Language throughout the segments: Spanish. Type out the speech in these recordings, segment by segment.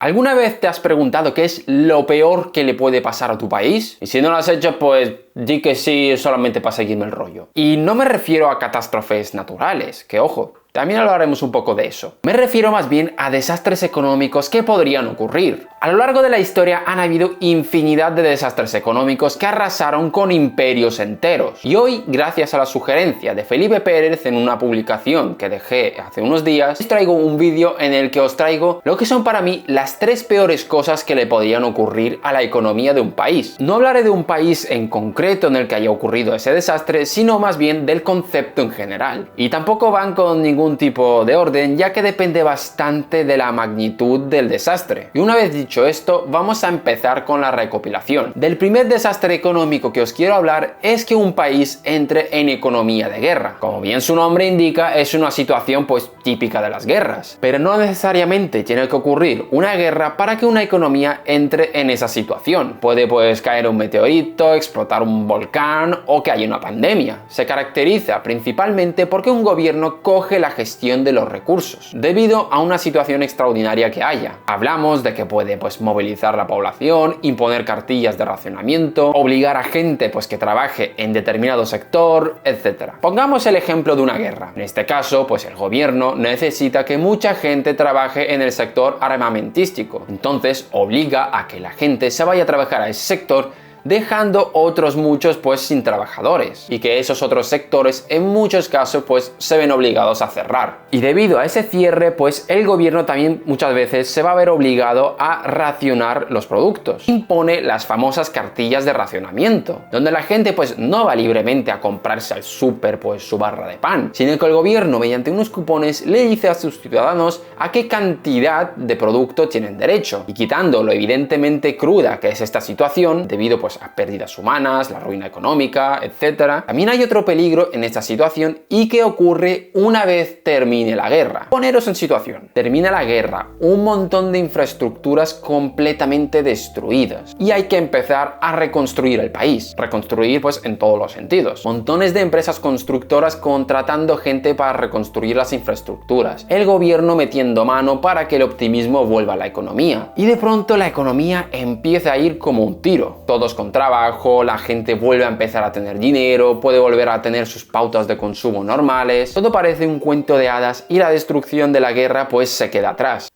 ¿Alguna vez te has preguntado qué es lo peor que le puede pasar a tu país? Y si no lo has hecho, pues di que sí solamente para seguirme el rollo. Y no me refiero a catástrofes naturales, que ojo, también hablaremos un poco de eso. Me refiero más bien a desastres económicos que podrían ocurrir. A lo largo de la historia han habido infinidad de desastres económicos que arrasaron con imperios enteros. Y hoy, gracias a la sugerencia de Felipe Pérez en una publicación que dejé hace unos días, os traigo un vídeo en el que os traigo lo que son para mí las 3 peores cosas que le podrían ocurrir a la economía de un país. No hablaré de un país en concreto en el que haya ocurrido ese desastre, sino más bien del concepto en general. Y tampoco van con ningún tipo de orden, ya que depende bastante de la magnitud del desastre. Y una vez dicho esto, vamos a empezar con la recopilación. Del primer desastre económico que os quiero hablar es que un país entre en economía de guerra. Como bien su nombre indica, es una situación pues típica de las guerras. Pero no necesariamente tiene que ocurrir una guerra para que una economía entre en esa situación. Puede pues caer un meteorito, explotar un volcán o que haya una pandemia. Se caracteriza principalmente porque un gobierno coge la gestión de los recursos, debido a una situación extraordinaria que haya. Hablamos de que puede pues movilizar la población, imponer cartillas de racionamiento, obligar a gente pues que trabaje en determinado sector, etc. Pongamos el ejemplo de una guerra. En este caso, pues el gobierno necesita que mucha gente trabaje en el sector armamentístico. Entonces obliga a que la gente se vaya a trabajar a ese sector, dejando otros muchos pues sin trabajadores, y que esos otros sectores en muchos casos pues se ven obligados a cerrar. Y debido a ese cierre pues el gobierno también muchas veces se va a ver obligado a racionar los productos. Impone las famosas cartillas de racionamiento, donde la gente pues no va libremente a comprarse al súper pues su barra de pan, sino que el gobierno mediante unos cupones le dice a sus ciudadanos a qué cantidad de producto tienen derecho, y quitando lo evidentemente cruda que es esta situación debido pues a pérdidas humanas, la ruina económica, etc. También hay otro peligro en esta situación, y que ocurre una vez termine la guerra. Poneros en situación. Termina la guerra, un montón de infraestructuras completamente destruidas, y hay que empezar a reconstruir el país. Reconstruir pues en todos los sentidos. Montones de empresas constructoras contratando gente para reconstruir las infraestructuras. El gobierno metiendo mano para que el optimismo vuelva a la economía. Y de pronto la economía empieza a ir como un tiro. Todos con trabajo, la gente vuelve a empezar a tener dinero, puede volver a tener sus pautas de consumo normales. Todo parece un cuento de hadas y la destrucción de la guerra pues se queda atrás.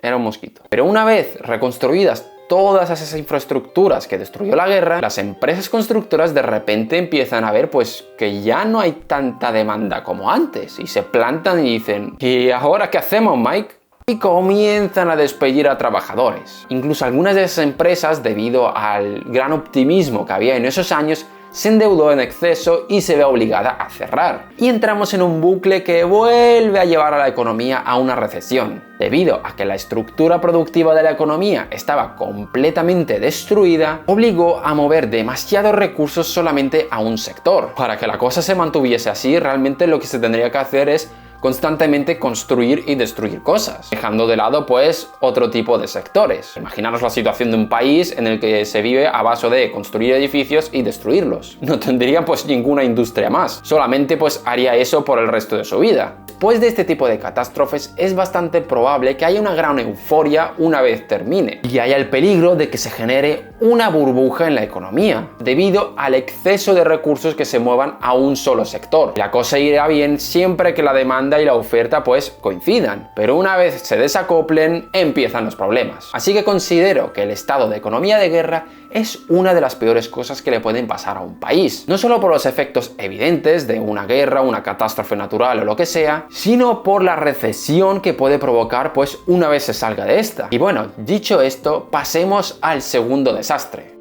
Era un mosquito. Pero una vez reconstruidas todas esas infraestructuras que destruyó la guerra, las empresas constructoras de repente empiezan a ver pues que ya no hay tanta demanda como antes, y se plantan y dicen: ¿y ahora qué hacemos, Mike? Y comienzan a despedir a trabajadores. Incluso algunas de esas empresas, debido al gran optimismo que había en esos años, se endeudó en exceso y se ve obligada a cerrar. Y entramos en un bucle que vuelve a llevar a la economía a una recesión. Debido a que la estructura productiva de la economía estaba completamente destruida, obligó a mover demasiados recursos solamente a un sector. Para que la cosa se mantuviese así, realmente lo que se tendría que hacer es constantemente construir y destruir cosas, dejando de lado pues otro tipo de sectores. Imaginaros la situación de un país en el que se vive a base de construir edificios y destruirlos. No tendría pues ninguna industria más, solamente pues haría eso por el resto de su vida. Después de este tipo de catástrofes es bastante probable que haya una gran euforia una vez termine, y haya el peligro de que se genere una burbuja en la economía, debido al exceso de recursos que se muevan a un solo sector. La cosa irá bien siempre que la demanda y la oferta pues coincidan, pero una vez se desacoplen empiezan los problemas. Así que considero que el estado de economía de guerra es una de las peores cosas que le pueden pasar a un país, no solo por los efectos evidentes de una guerra, una catástrofe natural o lo que sea, sino por la recesión que puede provocar pues una vez se salga de esta. Y bueno, dicho esto, pasemos al segundo desastre.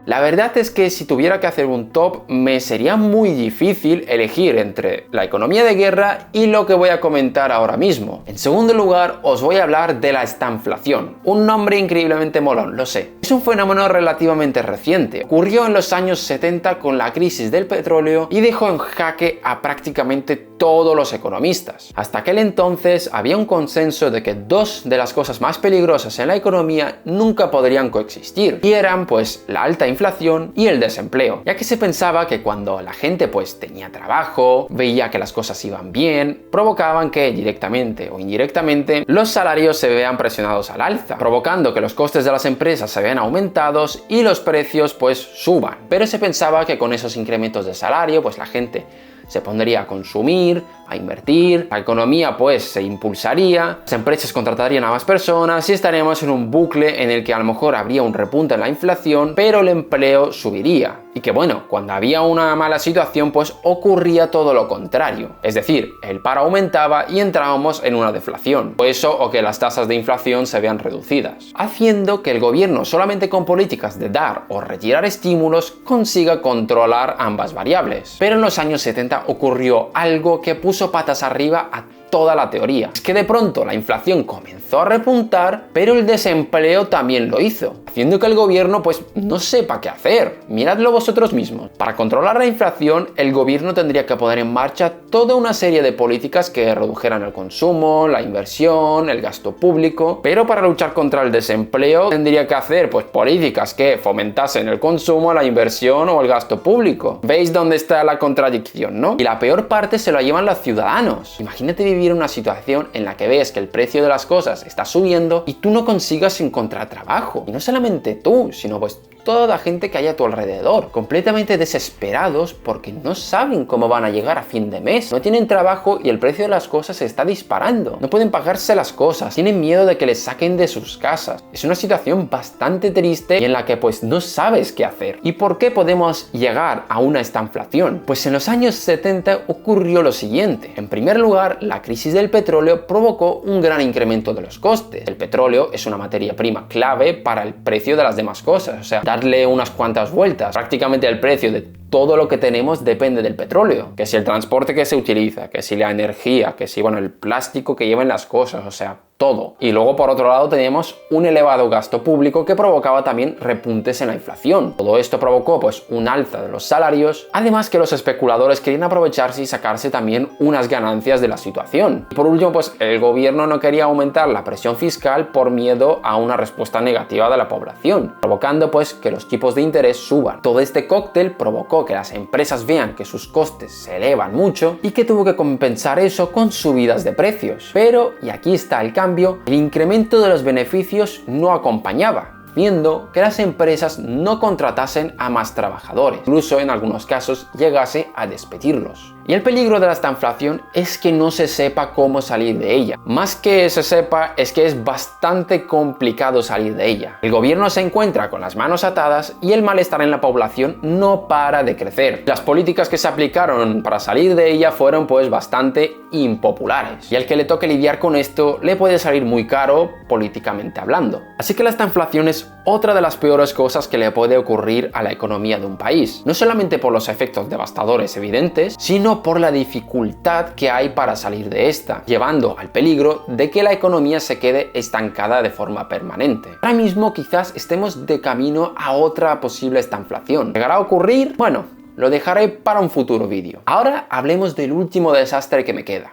La verdad es que si tuviera que hacer un top, me sería muy difícil elegir entre la economía de guerra y lo que voy a comentar ahora mismo. En segundo lugar, os voy a hablar de la estanflación. Un nombre increíblemente molón, lo sé. Es un fenómeno relativamente reciente. Ocurrió en los años 70 con la crisis del petróleo y dejó en jaque a prácticamente todos los economistas. Hasta aquel entonces había un consenso de que dos de las cosas más peligrosas en la economía nunca podrían coexistir, y eran pues la alta inflación y el desempleo, ya que se pensaba que cuando la gente pues tenía trabajo, veía que las cosas iban bien, provocaban que directamente o indirectamente los salarios se vean presionados al alza, provocando que los costes de las empresas se vean aumentados y los precios pues suban. Pero se pensaba que con esos incrementos de salario pues la gente se pondría a consumir, a invertir, la economía pues se impulsaría, las empresas contratarían a más personas y estaríamos en un bucle en el que a lo mejor habría un repunte en la inflación, pero el empleo subiría. Y que bueno, cuando había una mala situación pues ocurría todo lo contrario. Es decir, el paro aumentaba y entrábamos en una deflación. O eso o que las tasas de inflación se vean reducidas. Haciendo que el gobierno solamente con políticas de dar o retirar estímulos consiga controlar ambas variables. Pero en los años 70 ocurrió algo que puso patas arriba a toda la teoría. Es que de pronto la inflación comenzó a repuntar, pero el desempleo también lo hizo, haciendo que el gobierno pues no sepa qué hacer. Miradlo vosotros mismos. Para controlar la inflación, el gobierno tendría que poner en marcha toda una serie de políticas que redujeran el consumo, la inversión, el gasto público, pero para luchar contra el desempleo tendría que hacer pues políticas que fomentasen el consumo, la inversión o el gasto público. ¿Veis dónde está la contradicción, no? Y la peor parte se la llevan los ciudadanos. Imagínate vivir una situación en la que ves que el precio de las cosas está subiendo y tú no consigas encontrar trabajo. Y no solamente tú, sino pues toda la gente que hay a tu alrededor, completamente desesperados porque no saben cómo van a llegar a fin de mes, no tienen trabajo y el precio de las cosas se está disparando, no pueden pagarse las cosas, tienen miedo de que les saquen de sus casas. Es una situación bastante triste y en la que pues no sabes qué hacer. ¿Y por qué podemos llegar a una estanflación? Pues en los años 70 ocurrió lo siguiente. En primer lugar, la crisis del petróleo provocó un gran incremento de los costes. El petróleo es una materia prima clave para el precio de las demás cosas, o sea, darle unas cuantas vueltas. Prácticamente el precio de todo lo que tenemos depende del petróleo. Que si el transporte que se utiliza, que si la energía, que si, bueno, el plástico que llevan las cosas, o sea, todo. Y luego por otro lado teníamos un elevado gasto público que provocaba también repuntes en la inflación. Todo esto provocó pues un alza de los salarios, además que los especuladores querían aprovecharse y sacarse también unas ganancias de la situación. Y por último pues el gobierno no quería aumentar la presión fiscal por miedo a una respuesta negativa de la población, provocando pues que los tipos de interés suban. Todo este cóctel provocó que las empresas vean que sus costes se elevan mucho y que tuvo que compensar eso con subidas de precios. Pero, y aquí está el cambio, el incremento de los beneficios no acompañaba, haciendo que las empresas no contratasen a más trabajadores, incluso en algunos casos llegase a despedirlos. Y el peligro de la estanflación es que no se sepa cómo salir de ella. Más que se sepa, es que es bastante complicado salir de ella. El gobierno se encuentra con las manos atadas y el malestar en la población no para de crecer. Las políticas que se aplicaron para salir de ella fueron pues bastante impopulares. Y al que le toque lidiar con esto le puede salir muy caro políticamente hablando. Así que la estanflación es otra de las peores cosas que le puede ocurrir a la economía de un país. No solamente por los efectos devastadores evidentes, sino por la dificultad que hay para salir de esta, llevando al peligro de que la economía se quede estancada de forma permanente. Ahora mismo quizás estemos de camino a otra posible estanflación. ¿Llegará a ocurrir? Bueno, lo dejaré para un futuro vídeo. Ahora hablemos del último desastre que me queda.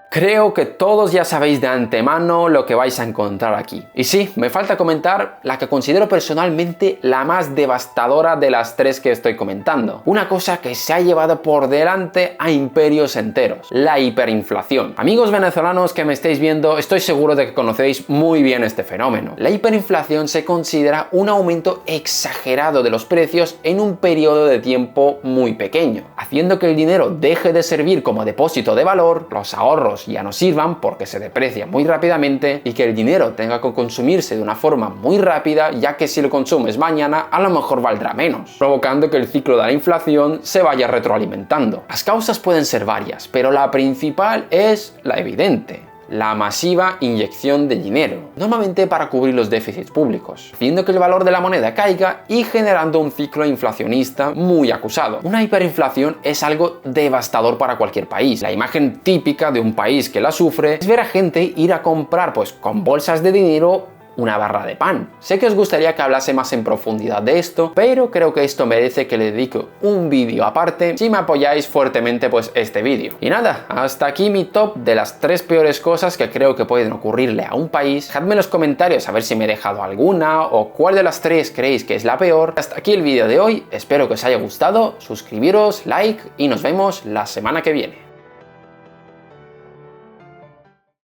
Creo que todos ya sabéis de antemano lo que vais a encontrar aquí. Y sí, me falta comentar la que considero personalmente la más devastadora de las tres que estoy comentando. Una cosa que se ha llevado por delante a imperios enteros: la hiperinflación. Amigos venezolanos que me estáis viendo, estoy seguro de que conocéis muy bien este fenómeno. La hiperinflación se considera un aumento exagerado de los precios en un periodo de tiempo muy pequeño, haciendo que el dinero deje de servir como depósito de valor, los ahorros ya no sirvan porque se deprecia muy rápidamente y que el dinero tenga que consumirse de una forma muy rápida, ya que si lo consumes mañana a lo mejor valdrá menos, provocando que el ciclo de la inflación se vaya retroalimentando. Las causas pueden ser varias, pero la principal es la evidente: la masiva inyección de dinero, normalmente para cubrir los déficits públicos, haciendo que el valor de la moneda caiga y generando un ciclo inflacionista muy acusado. Una hiperinflación es algo devastador para cualquier país. La imagen típica de un país que la sufre es ver a gente ir a comprar pues con bolsas de dinero una barra de pan. Sé que os gustaría que hablase más en profundidad de esto, pero creo que esto merece que le dedique un vídeo aparte si me apoyáis fuertemente pues este vídeo. Y nada, hasta aquí mi top de las 3 peores cosas que creo que pueden ocurrirle a un país. Dejadme en los comentarios a ver si me he dejado alguna o cuál de las 3 creéis que es la peor. Hasta aquí el vídeo de hoy, espero que os haya gustado, suscribiros, like y nos vemos la semana que viene.